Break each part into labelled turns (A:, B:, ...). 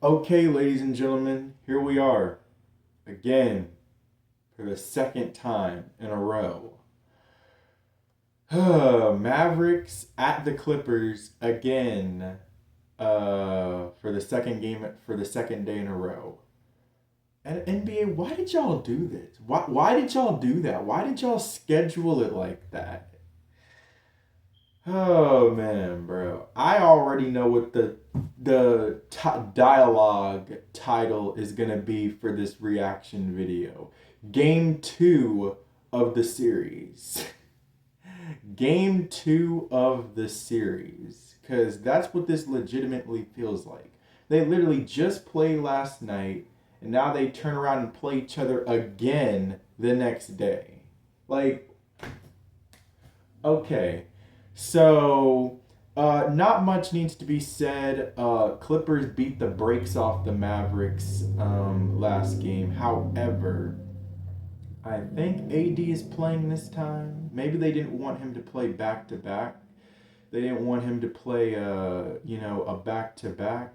A: Okay, ladies and gentlemen, here we are again for the second time in a row. Mavericks at the Clippers again for the second game for the second day in a row. And NBA, why did y'all do this? Why did y'all do that? Why did y'all schedule it like that? Oh man, bro. I already know what the dialogue title is going to be for this reaction video. Game 2 of the series. Game 2 of the series, cuz that's what this legitimately feels like. They literally just played last night and now they turn around and play each other again the next day. Like, okay. So, not much needs to be said. Clippers beat the brakes off the Mavericks last game. However, I think AD is playing this time. Maybe they didn't want him to play back to back. They didn't want him to play, a back to back.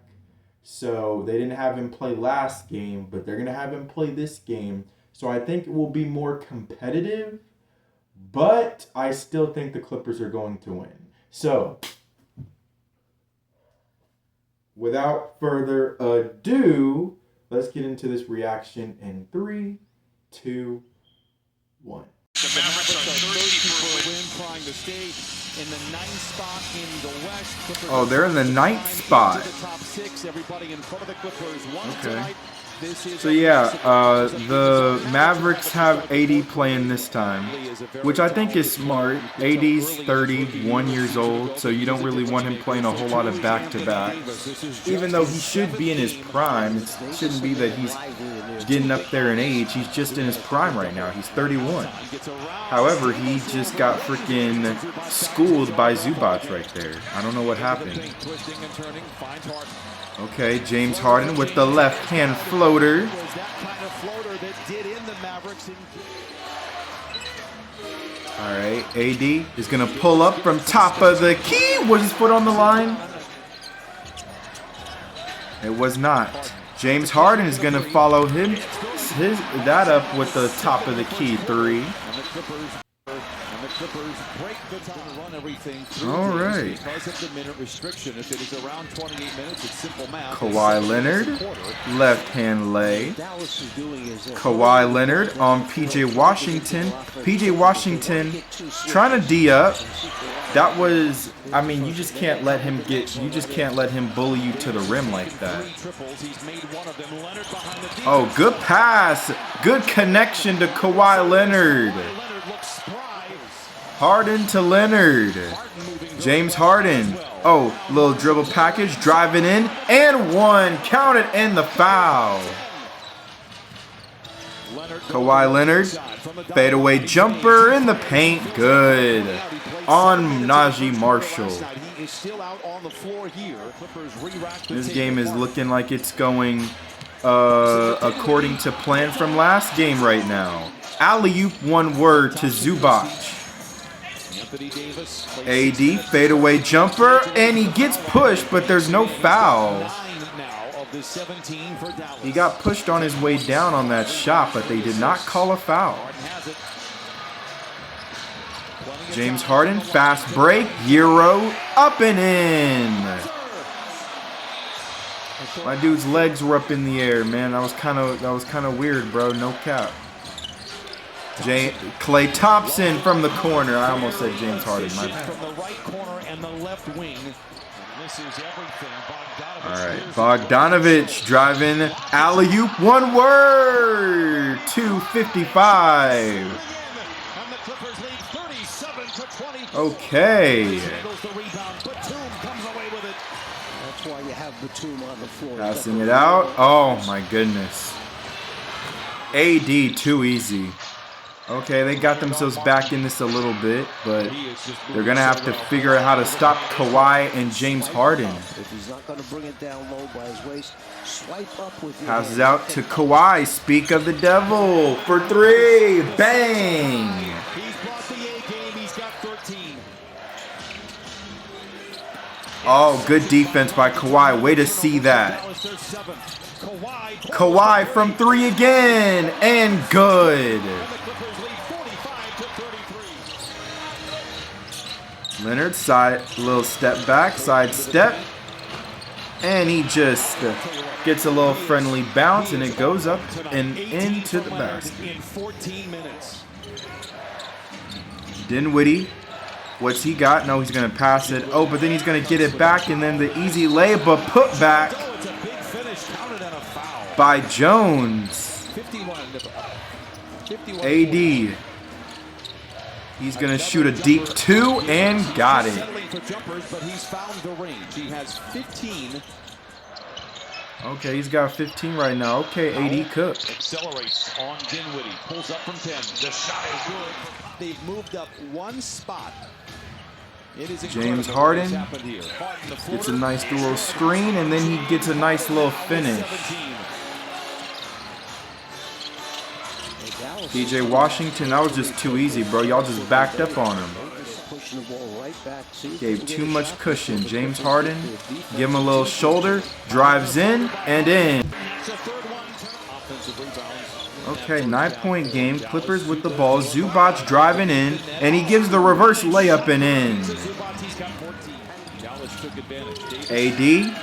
A: So they didn't have him play last game, but they're gonna have him play this game. So I think it will be more competitive. But I still think the Clippers are going to win. So, without further ado, let's get into this reaction in 3, 2, 1.
B: The Mavericks are thirsty for a win, trying to stay in the 9th spot in the West. Clippers
C: Oh, they're in the 9th spot.
B: the top 6. Everybody in front of the Clippers.
C: Okay. So yeah, the Mavericks have AD playing this time, which I think is smart. AD's 31 years old, so you don't really want him playing a whole lot of back-to-backs. Even though he should be in his prime, it shouldn't be that he's getting up there in age. He's just in his prime right now. He's 31. However, he just got freaking schooled by Zubac right there. I don't know what happened. Okay, James Harden with the left-hand floater. All right, AD is going to pull up from top of the key. Was his foot on the line? It was not. James Harden is going to follow that up with the top of the key 3. All right. Kawhi Leonard, left-hand lay. Kawhi Leonard on PJ Washington. PJ Washington trying to D up. That was, I mean, you just can't let him bully you to the rim like that. Oh, good pass. Good connection to Kawhi Leonard. Harden to Leonard. James Harden. Oh, little dribble package. Driving in. And one. Counted and the foul. Kawhi Leonard. Fadeaway jumper in the paint. Good. On Najee Marshall. This game is looking like it's going according to plan from last game right now. Alley-oop one word to Zubac. AD fadeaway jumper, and he gets pushed, but there's no foul. He got pushed on his way down on that shot, but they did not call a foul. James Harden, fast break, Euro, up and in. My dude's legs were up in the air, man. That was kind of weird, bro. No cap. Klay Thompson from the corner. I almost said James Harden. My bad. All right, Bogdanovich driving alley-oop. One word. 2:55. Okay. Passing it out. Oh my goodness. AD too easy. Okay, they got themselves back in this a little bit, but they're going to have to figure out how to stop Kawhi and James Harden. Passes out to Kawhi. Speak of the devil for 3. Bang! Oh, good defense by Kawhi. Way to see that. Kawhi from 3 again. And good. Leonard, side, little step back, side step. And he just gets a little friendly bounce, and it goes up and into the basket. Dinwiddie, what's he got? No, he's going to pass it. Oh, but then he's going to get it back, and then the easy layup, but put back by Jones. AD. He's going to shoot a deep 2 and got it. Okay, he's got 15 right now. Okay, AD cooked.
B: Accelerates on Dinwiddie. Pulls up from 10. The shot is good. They've moved up one spot.
C: James Harden gets a nice little screen, and then he gets a nice little finish. PJ Washington, that was just too easy, bro. Y'all just backed up on him. Gave too much cushion. James Harden, give him a little shoulder, drives in, and in. Okay, 9-point game. Clippers with the ball. Zubac driving in, and he gives the reverse layup and in. AD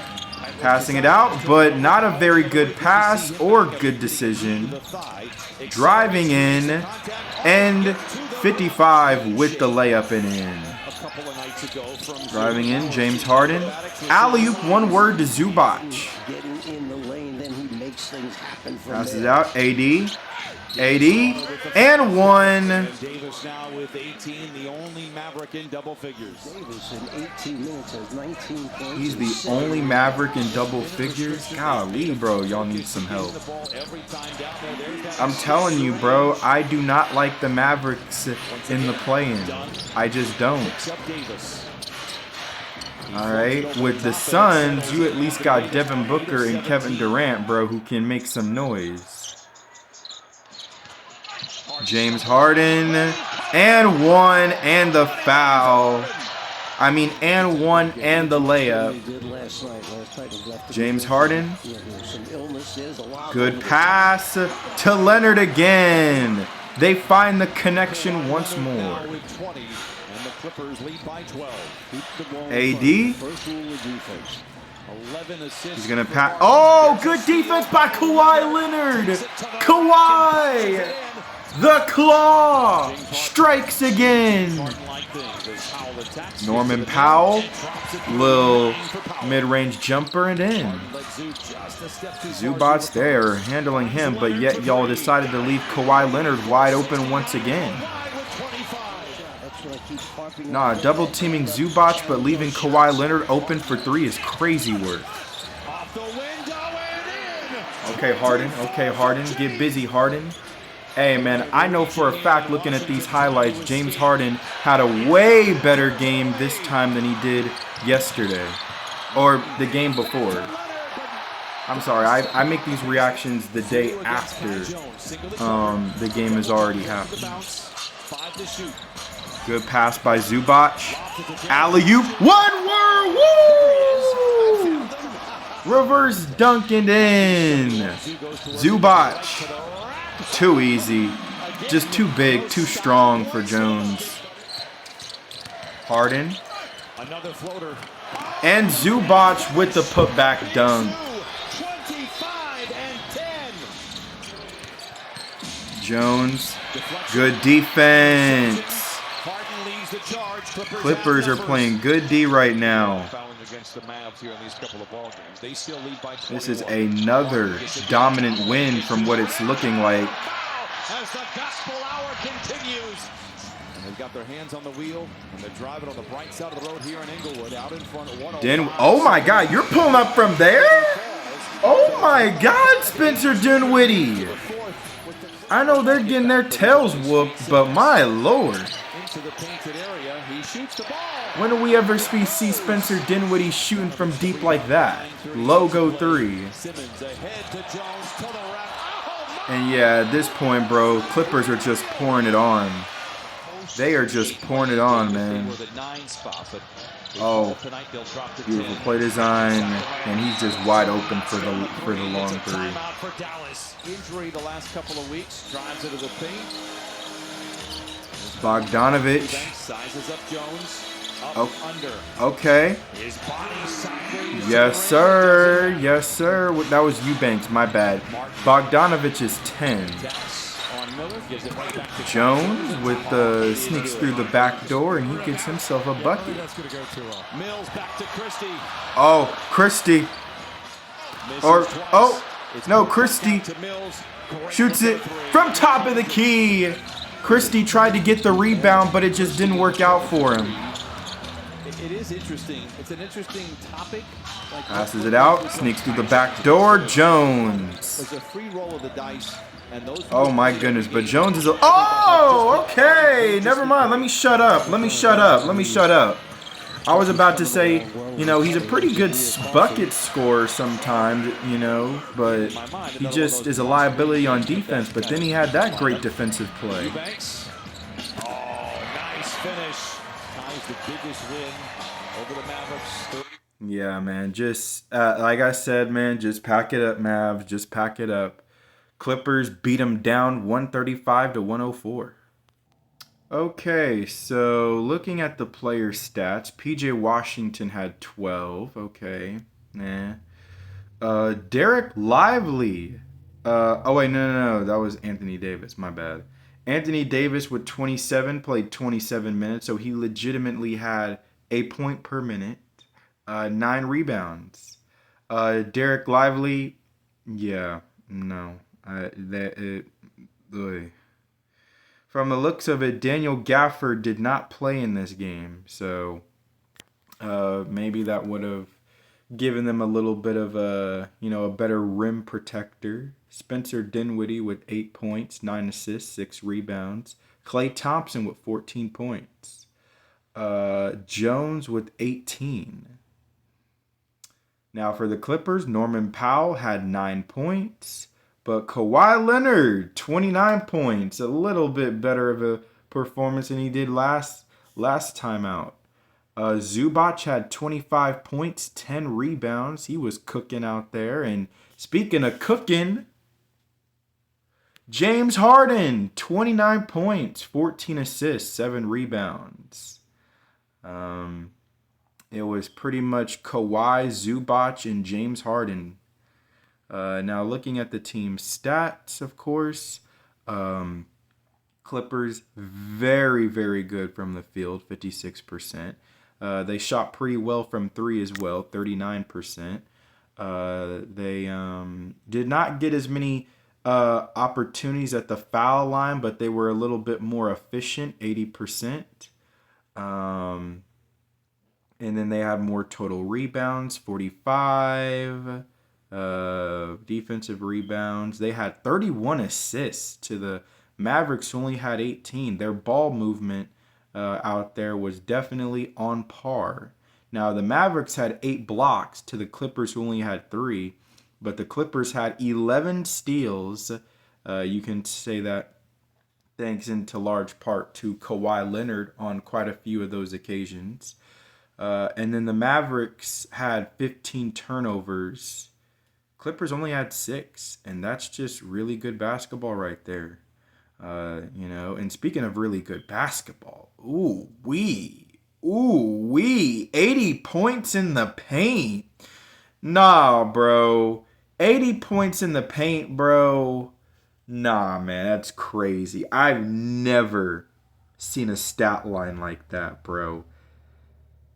C: passing it out, but not a very good pass or good decision. Driving in, and 55 with the layup and in. Driving in, James Harden. Alley-oop, one word to Zubac. Passes out, AD. And one.
B: Davis now with 18, the only Maverick in double figures. Davis in 18 minutes has 19 points.
C: He's the only Maverick in double figures? Golly, bro, y'all need some help. I'm telling you, bro, I do not like the Mavericks in the play-in. I just don't. All right, with the Suns, you at least got Devin Booker and Kevin Durant, bro, who can make some noise. James Harden, and one, and the foul. I mean, and one, and the layup. James Harden. Good pass to Leonard again. They find the connection once more. AD. He's going to pass. Oh, good defense by Kawhi Leonard. Kawhi. The claw strikes again. Norman Powell, little mid-range jumper and in. Zubac there handling him, but yet y'all decided to leave Kawhi Leonard wide open once again. Nah, double teaming Zubac but leaving Kawhi Leonard open for 3 is crazy work. Okay, Harden. Get busy, Harden. Hey, man, I know for a fact, looking at these highlights, James Harden had a way better game this time than he did yesterday. Or the game before. I'm sorry, I make these reactions the day after the game has already happened. Good pass by Zubac. Alley-oop. One word! Woo! Reverse dunk and in. Zubac. Too easy. Just too big, too strong for Jones. Harden. And Zubac with the putback dunk. Jones. Good defense. Clippers are playing good D right now. This is another dominant win from what it's looking like.
B: As the gospel hour continues. And they've got their hands on the wheel, and they're driving on the bright side of the road here in Inglewood, out in front of 105.
C: Oh my God, you're pulling up from there? Oh my God, Spencer Dinwiddie. I know they're getting their tails whooped, but my Lord.
B: Into the painted area, he shoots the ball.
C: When do we ever see Spencer Dinwiddie shooting from deep like that? Logo 3. And yeah, at this point, bro, Clippers are just pouring it on. They are just pouring it on, man. Oh, beautiful play design, and he's just wide open for the long three.
B: Injury the last couple of weeks, drives into the paint.
C: Bogdanovich.
B: Sizes up Jones. Under.
C: Okay. Yes, sir. Yes, sir. That was Eubanks. My bad. Bogdanovich is 10. Jones with the sneaks through the back door, and he gets himself a bucket. Oh, Christie. No, Christie shoots it from top of the key. Christie tried to get the rebound, but it just didn't work out for him.
B: It is interesting. It's an interesting topic.
C: Passes it out, sneaks through the back door. Jones.
B: There's a free roll of the dice.
C: Oh my goodness, but Jones is okay, never mind. Let me shut up. I was about to say, he's a pretty good bucket scorer sometimes, but he just is a liability on defense. But then he had that great defensive play.
B: Oh, nice finish. Ties the biggest win over the Mavericks.
C: Yeah, man, just like I said, man, just pack it up, Mavs. Just pack it up. Clippers beat them down 135-104. Okay, so looking at the player stats, PJ Washington had 12. Okay, Derek Lively. No, that was Anthony Davis. My bad. Anthony Davis with 27 played 27 minutes, so he legitimately had a point per minute, 9 rebounds. Derek Lively, yeah, no. From the looks of it, Daniel Gafford did not play in this game, so maybe that would have given them a little bit of a better rim protector. Spencer Dinwiddie with 8 points, 9 assists, 6 rebounds. Klay Thompson with 14 points. Jones with 18. Now for the Clippers, Norman Powell had 9 points. But Kawhi Leonard, 29 points, a little bit better of a performance than he did last time out. Zubac had 25 points, 10 rebounds. He was cooking out there. And speaking of cooking, James Harden, 29 points, 14 assists, 7 rebounds. It was pretty much Kawhi, Zubac, and James Harden. Now, looking at the team stats, of course, Clippers, very, very good from the field, 56%. They shot pretty well from 3 as well, 39%. They did not get as many opportunities at the foul line, but they were a little bit more efficient, 80%. And then they had more total rebounds, 45. Defensive rebounds. They had 31 assists to the Mavericks, who only had 18. Their ball movement out there was definitely on par. Now, the Mavericks had 8 blocks to the Clippers, who only had 3. But the Clippers had 11 steals. You can say that thanks into large part to Kawhi Leonard on quite a few of those occasions. And then the Mavericks had 15 turnovers. Clippers only had 6, and that's just really good basketball right there. And speaking of really good basketball, 80 points in the paint. Nah, bro. 80 points in the paint, bro. Nah, man, that's crazy. I've never seen a stat line like that, bro.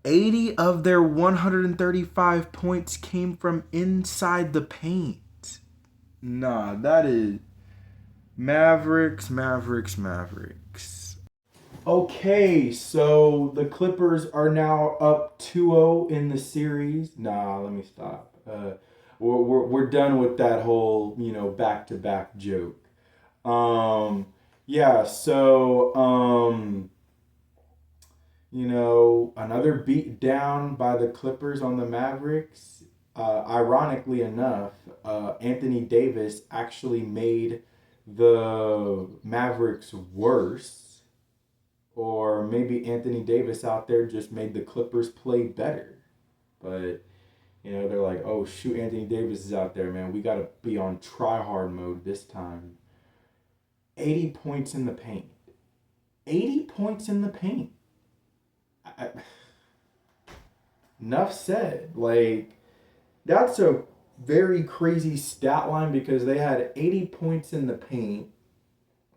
C: 80 of their 135 points came from inside the paint. Nah, that is Mavericks. Okay, so the Clippers are now up 2-0 in the series. Nah, let me stop. We're done with that whole, back-to-back joke. Another beat down by the Clippers on the Mavericks. Ironically enough, Anthony Davis actually made the Mavericks worse.
A: Or maybe Anthony Davis out there just made the Clippers play better. But, they're like, oh, shoot, Anthony Davis is out there, man. We got to be on try-hard mode this time. 80 points in the paint. 80 points in the paint. Enough said. Like, that's a very crazy stat line because they had 80 points in the paint.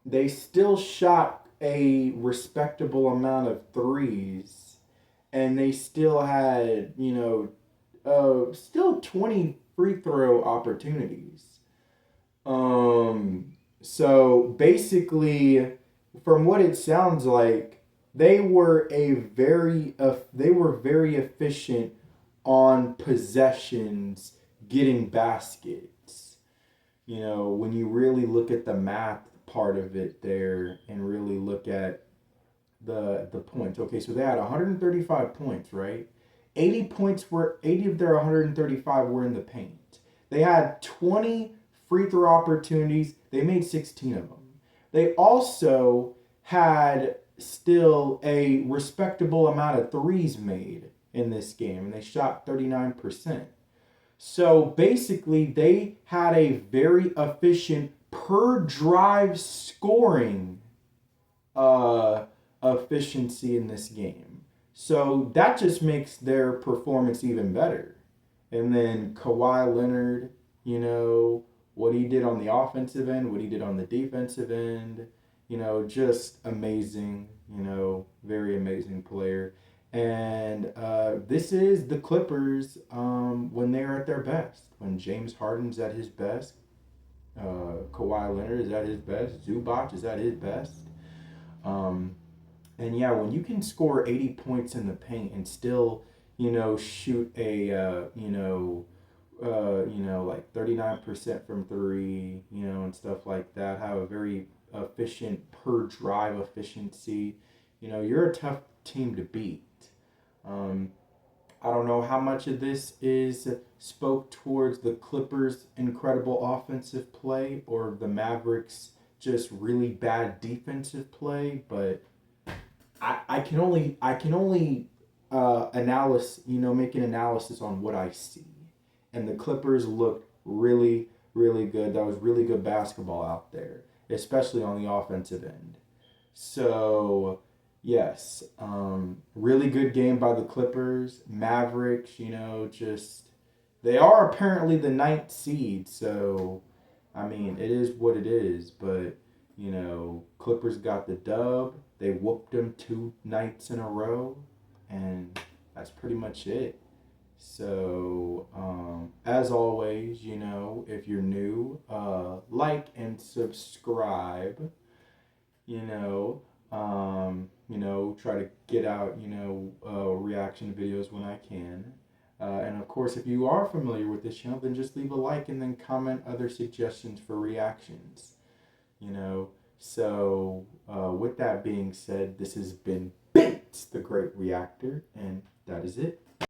A: They still shot a respectable amount of threes. And they still had, still 20 free throw opportunities. So basically, from what it sounds like, they were very efficient on possessions, getting baskets. When you really look at the math part of it there and really look at the points. Okay, so they had 135 points, right? 80 of their 135 were in the paint. They had 20 free throw opportunities. They made 16 of them. They also had still a respectable amount of threes made in this game, and they shot 39%. So basically, they had a very efficient per drive scoring efficiency in this game. So that just makes their performance even better. And then Kawhi Leonard, what he did on the offensive end, what he did on the defensive end, just amazing, very amazing player. And this is the Clippers when they're at their best. When James Harden's at his best, Kawhi Leonard is at his best, Zubac is at his best. And yeah, when you can score 80 points in the paint and still, shoot a, like 39% from three, and stuff like that, have a very efficient per drive efficiency, you're a tough team to beat. I don't know how much of this is spoke towards the Clippers' incredible offensive play or the Mavericks' just really bad defensive play, but I can only make an analysis on what I see. And the Clippers looked really, really good. That was really good basketball out there, especially on the offensive end. So, yes, really good game by the Clippers. Mavericks, they are apparently the 9th seed. So, I mean, it is what it is. But, Clippers got the dub. They whooped them 2 nights in a row. And that's pretty much it. So, as always, if you're new, like and subscribe. Try to get out, reaction videos when I can. And of course, if you are familiar with this channel, then just leave a like and then comment other suggestions for reactions. So with that being said, this has been Bates, the Great Reactor, and that is it.